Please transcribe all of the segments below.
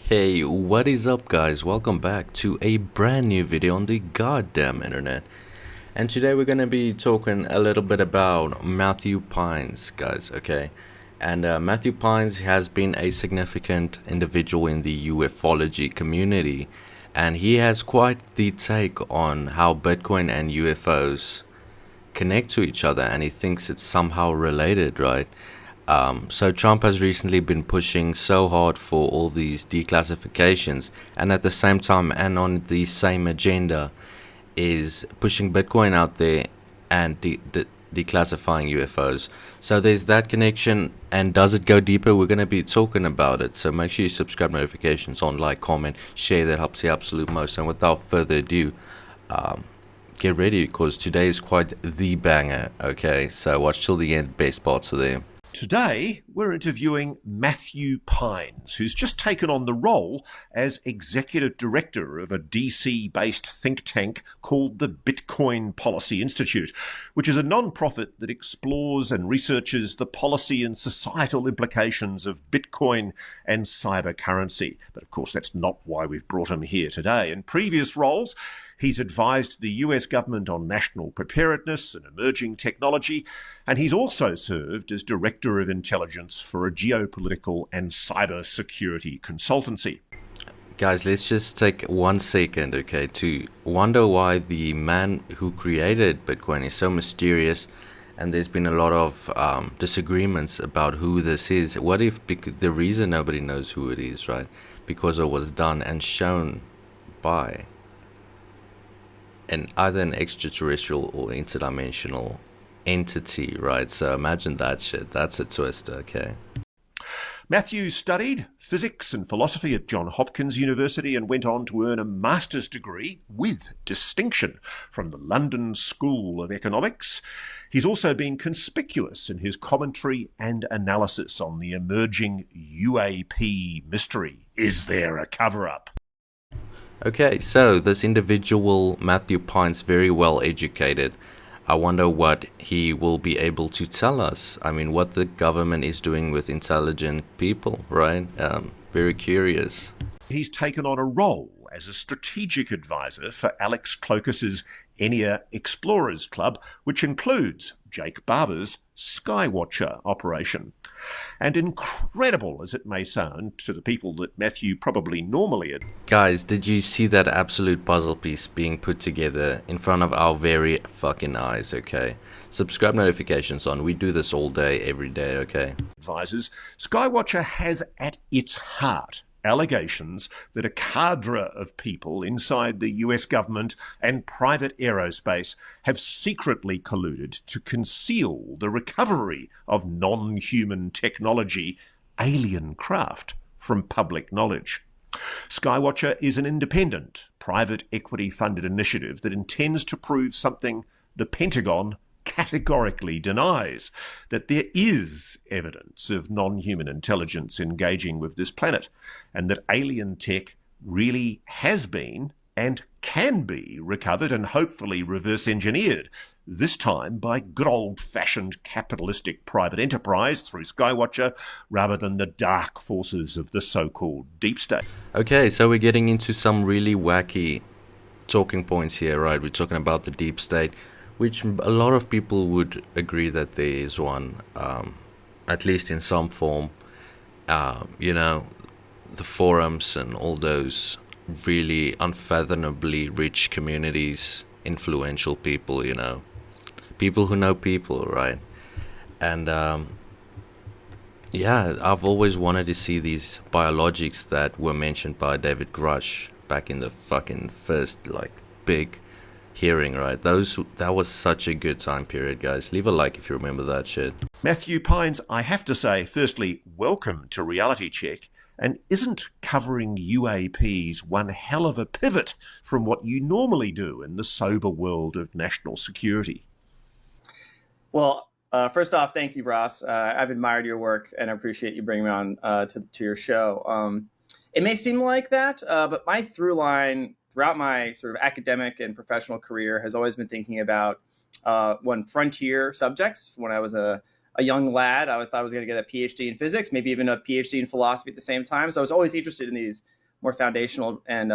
Hey, what is up guys? Welcome back to a brand new video on the goddamn internet. And today we're gonna be talking a little bit about Matthew Pines, guys, okay? And Matthew Pines has been a significant individual in the ufology community, and he has quite the take on how Bitcoin and UFOs connect to each other, and he thinks it's somehow related, right? So Trump has recently been pushing so hard for all these declassifications, and at the same time, and on the same agenda, is pushing Bitcoin out there and declassifying UFOs. So there's that connection, and does it go deeper? We're going to be talking about it. So make sure you subscribe, notifications on, like, comment, share. That helps the absolute most. And without further ado, get ready because today is quite the banger. Okay, so watch till the end. Best parts are there. Today, we're interviewing Matthew Pines, who's just taken on the role as Executive Director of a DC-based think tank called the Bitcoin Policy Institute, which is a non-profit that explores and researches the policy and societal implications of Bitcoin and cyber currency. But of course, that's not why we've brought him here today. In previous roles, he's advised the US government on national preparedness and emerging technology, and he's also served as Director of Intelligence for a geopolitical and cyber security consultancy. Guys, let's just take 1 second, okay, to wonder why the man who created Bitcoin is so mysterious, and there's been a lot of disagreements about who this is. What if the reason nobody knows who it is, right? Because it was done and shown by either an extraterrestrial or interdimensional entity, right? So imagine that shit. That's a twist, okay? Matthew studied physics and philosophy at Johns Hopkins University and went on to earn a master's degree with distinction from the London School of Economics. He's also been conspicuous in his commentary and analysis on the emerging UAP mystery. Is there a cover-up? Okay, so this individual, Matthew Pines, very well educated. I wonder what he will be able to tell us. I mean, what the government is doing with intelligent people, right? Very curious. He's taken on a role as a strategic advisor for Alex Clocus's Enya Explorers Club, which includes Jake Barber's Skywatcher operation. And incredible as it may sound to the people that Matthew probably normally... Guys, did you see that absolute puzzle piece being put together in front of our very fucking eyes, okay? Subscribe, notifications on. We do this all day, every day, okay? Advisors, Skywatcher has at its heart allegations that a cadre of people inside the US government and private aerospace have secretly colluded to conceal the recovery of non-human technology, alien craft, from public knowledge. Skywatcher is an independent, private equity-funded initiative that intends to prove something the Pentagon categorically denies, that there is evidence of non-human intelligence engaging with this planet, and that alien tech really has been and can be recovered and hopefully reverse engineered, this time by good old-fashioned capitalistic private enterprise through Skywatcher rather than the dark forces of the so-called deep state. Okay, so we're getting into some really wacky talking points here, right? We're talking about the deep state, which a lot of people would agree that there is one, at least in some form. You know, the forums and all those really unfathomably rich communities, influential people, you know, people who know people, right? And yeah, I've always wanted to see these biologics that were mentioned by David Grush back in the fucking first, like, big hearing, right? That was such a good time period, guys. Leave a like if you remember that shit. Matthew Pines, I have to say, firstly, welcome to Reality Check. And isn't covering UAPs one hell of a pivot from what you normally do in the sober world of national security? Well, first off, thank you, Ross. I've admired your work and I appreciate you bringing me on to your show. It may seem like that, but my through line throughout my sort of academic and professional career has always been thinking about one frontier subjects when I was a a young lad, I thought I was going to get a PhD in physics, maybe even a PhD in philosophy at the same time. So I was always interested in these more foundational and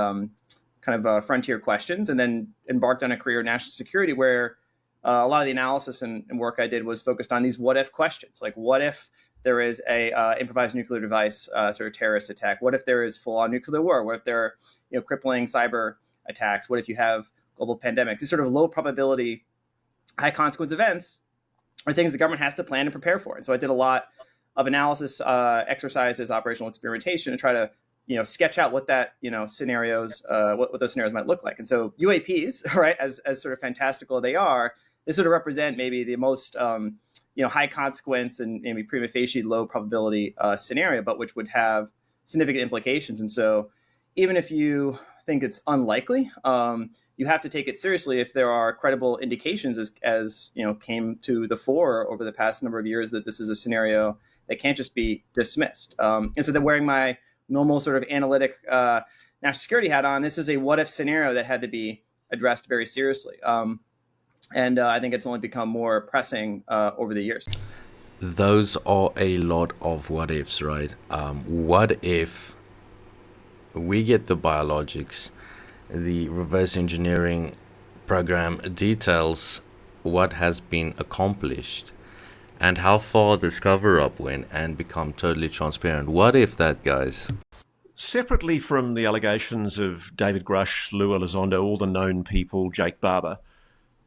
kind of frontier questions, and then embarked on a career in national security where a lot of the analysis and work I did was focused on these what if questions. Like, what if there is a improvised nuclear device sort of terrorist attack? What if there is full-on nuclear war? What if there are crippling cyber attacks? What if you have global pandemics? These sort of low probability, high consequence events are things the government has to plan and prepare for. And so I did a lot of analysis exercises, operational experimentation to try to sketch out what that scenarios what those scenarios might look like. And so UAPs, right, as sort of fantastical they are, they sort of represent maybe the most high consequence and maybe prima facie low probability scenario, but which would have significant implications. And so even if you think it's unlikely, you have to take it seriously if there are credible indications as came to the fore over the past number of years that this is a scenario that can't just be dismissed. And so then wearing my normal sort of analytic national security hat on, this is a what if scenario that had to be addressed very seriously. And I think it's only become more pressing over the years. Those are a lot of what ifs, right? What if we get the biologics, the reverse engineering program details what has been accomplished and how far this cover-up went and become totally transparent? What if that, guys? Separately from the allegations of David Grush, Lou Elizondo, all the known people, Jake Barber,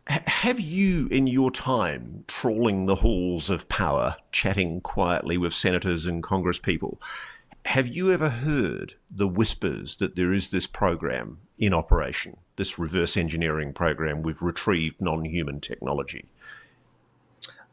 have you, in your time trawling the halls of power, chatting quietly with senators and congresspeople, have you ever heard the whispers that there is this program in operation, this reverse engineering program with retrieved non-human technology?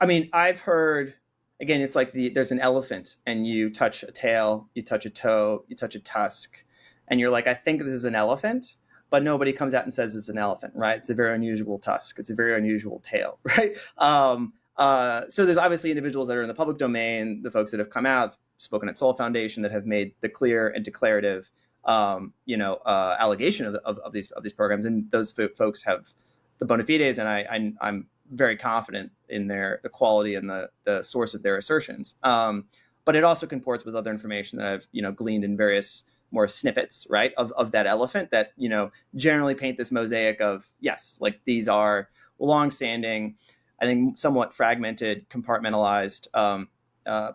I mean, I've heard, again, it's like there's an elephant and you touch a tail, you touch a toe, you touch a tusk, and you're like, I think this is an elephant, but nobody comes out and says it's an elephant, right? It's a very unusual tusk. It's a very unusual tail, right? So there's obviously individuals that are in the public domain, the folks that have come out, spoken at Soul Foundation, that have made the clear and declarative, allegation of these programs, and those folks have the bona fides, and I'm very confident in the quality and the source of their assertions. But it also comports with other information that I've gleaned in various more snippets, right, of that elephant that generally paint this mosaic of, yes, like these are longstanding, I think somewhat fragmented, compartmentalized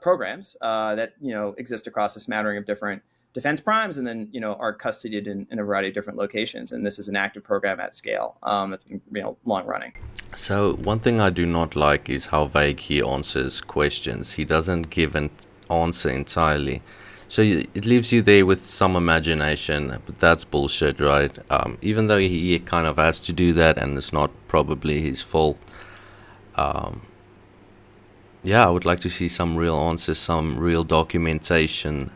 programs that exist across a smattering of different defense primes, and then are custodied in a variety of different locations. And this is an active program at scale that's been long running. So one thing I do not like is how vague he answers questions. He doesn't give an answer entirely. So it leaves you there with some imagination, but that's bullshit, right? Even though he kind of has to do that, and it's not probably his fault. Yeah, I would like to see some real answers, some real documentation.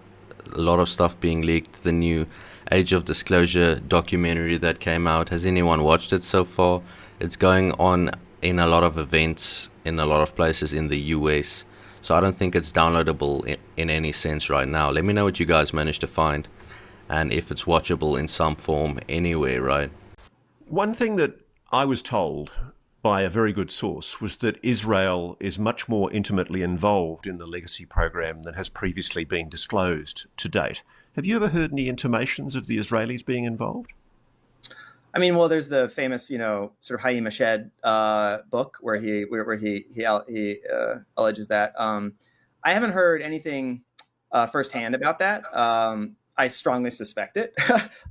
A lot of stuff being leaked. The new Age of Disclosure documentary that came out. Has anyone watched it so far? It's going on in a lot of events in a lot of places in the US. So I don't think it's downloadable in any sense right now. Let me know what you guys managed to find and if it's watchable in some form anywhere, right? One thing that I was told by a very good source was that Israel is much more intimately involved in the legacy program than has previously been disclosed to date. Have you ever heard any intimations of the Israelis being involved? I mean, well, there's the famous, sort of Haim Ashed book where he alleges that. I haven't heard anything firsthand about that. I strongly suspect it.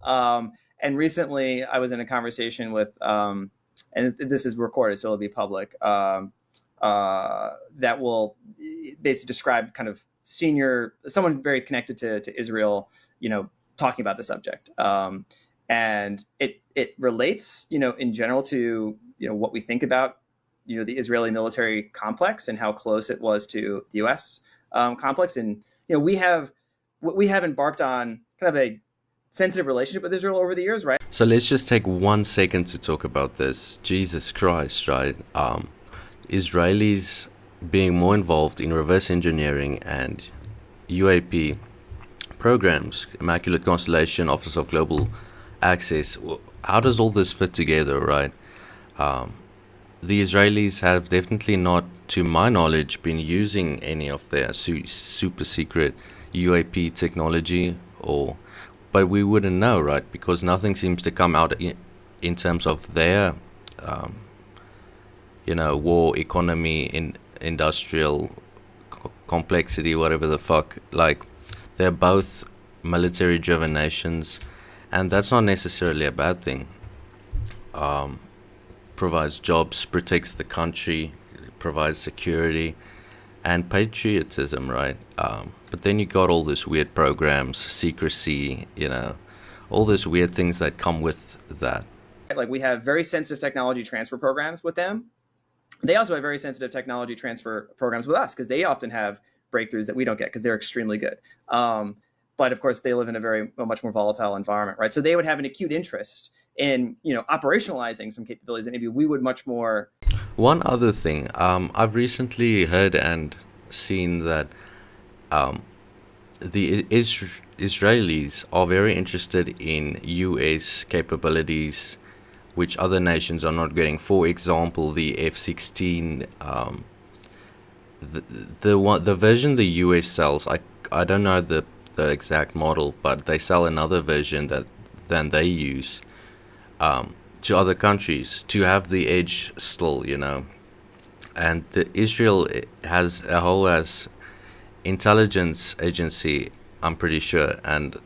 And recently, I was in a conversation with, and this is recorded, so it'll be public, that will basically describe kind of someone very connected to Israel, talking about the subject. And it relates, in general to, what we think about, the Israeli military complex and how close it was to the U.S. Complex. And, we have embarked on kind of a sensitive relationship with Israel over the years, right? So let's just take 1 second to talk about this. Jesus Christ, right? Israelis being more involved in reverse engineering and UAP programs, Immaculate Constellation, Office of Global Access. How does all this fit together, right? The Israelis have definitely not to my knowledge, been using any of their super secret UAP technology, but we wouldn't know, right? Because nothing seems to come out in terms of their, war, economy, industrial complexity, whatever the fuck. Like, they're both military-driven nations, and that's not necessarily a bad thing. Provides jobs, protects the country, provides security and patriotism, right? But then you got all these weird programs, secrecy, all these weird things that come with that. Like, we have very sensitive technology transfer programs with them. They also have very sensitive technology transfer programs with us, because they often have breakthroughs that we don't get because they're extremely good. But of course, they live in a much more volatile environment, right? So they would have an acute interest in, operationalizing some capabilities that maybe we would much more. One other thing, I've recently heard and seen that the Israelis are very interested in US capabilities, which other nations are not getting. For example, the F-16, the version the US sells, I don't know the exact model, but they sell another version than they use to other countries to have the edge still, and Israel has a whole intelligence agency, I'm pretty sure, and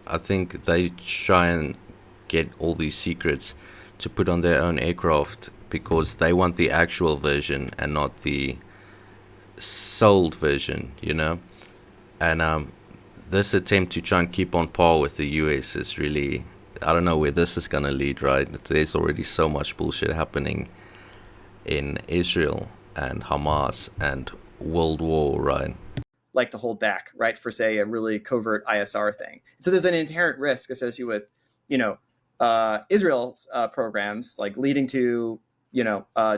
I think they try and get all these secrets to put on their own aircraft because they want the actual version and not the sold version, and this attempt to try and keep on par with the US is really, I don't know where this is going to lead, right? There's already so much bullshit happening in Israel and Hamas and World War, right? Like to hold back, right, for, say, a really covert ISR thing. So there's an inherent risk associated with, Israel's programs, like leading to,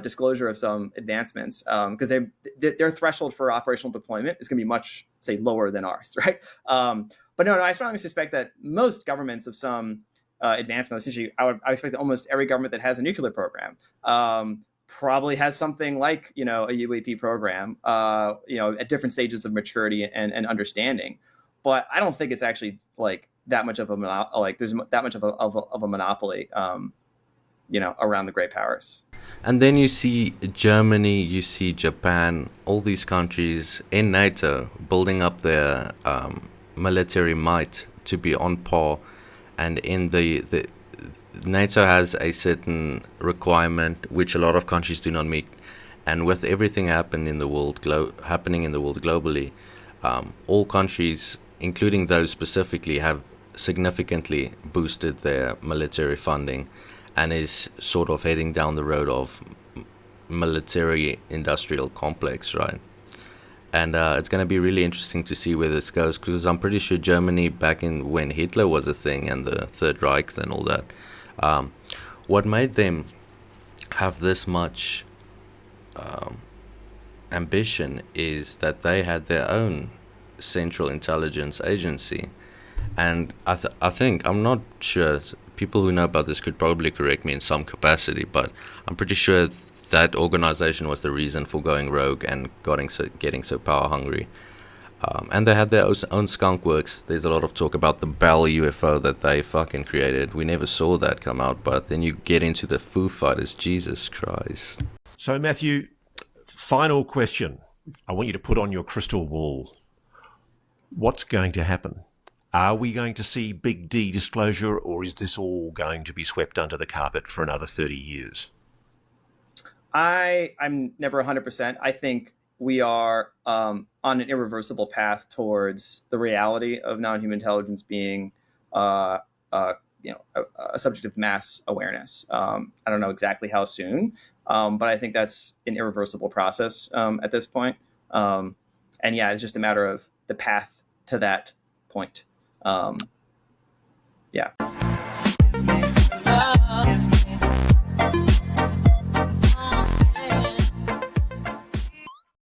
disclosure of some advancements, because their threshold for operational deployment is going to be much, say, lower than ours, right? But no, I strongly suspect that most governments of some advancement, essentially, I expect that almost every government that has a nuclear program probably has something like, a UAP program, at different stages of maturity and understanding. But I don't think it's actually like that much of a there's that much of a monopoly, around the great powers. And then you see Germany, you see Japan, all these countries in NATO building up their military might to be on par, and in the NATO has a certain requirement which a lot of countries do not meet, and with everything happening in the world globally, all countries, including those specifically, have significantly boosted their military funding and is sort of heading down the road of military industrial complex, right? And it's going to be really interesting to see where this goes, because I'm pretty sure Germany, back in when Hitler was a thing and the Third Reich and all that, what made them have this much ambition is that they had their own central intelligence agency. And I think, I'm not sure, people who know about this could probably correct me in some capacity, but I'm pretty sure that organization was the reason for going rogue and getting so power hungry. And they had their own skunk works. There's a lot of talk about the Bell UFO that they fucking created. We never saw that come out, but then you get into the Foo Fighters. Jesus Christ. So, Matthew, final question. I want you to put on your crystal ball. What's going to happen? Are we going to see big D disclosure, or is this all going to be swept under the carpet for another 30 years? I'm never 100%. I think we are on an irreversible path towards the reality of non-human intelligence being, a subject of mass awareness. I don't know exactly how soon, but I think that's an irreversible process at this point. And yeah, it's just a matter of the path to that point. Yeah.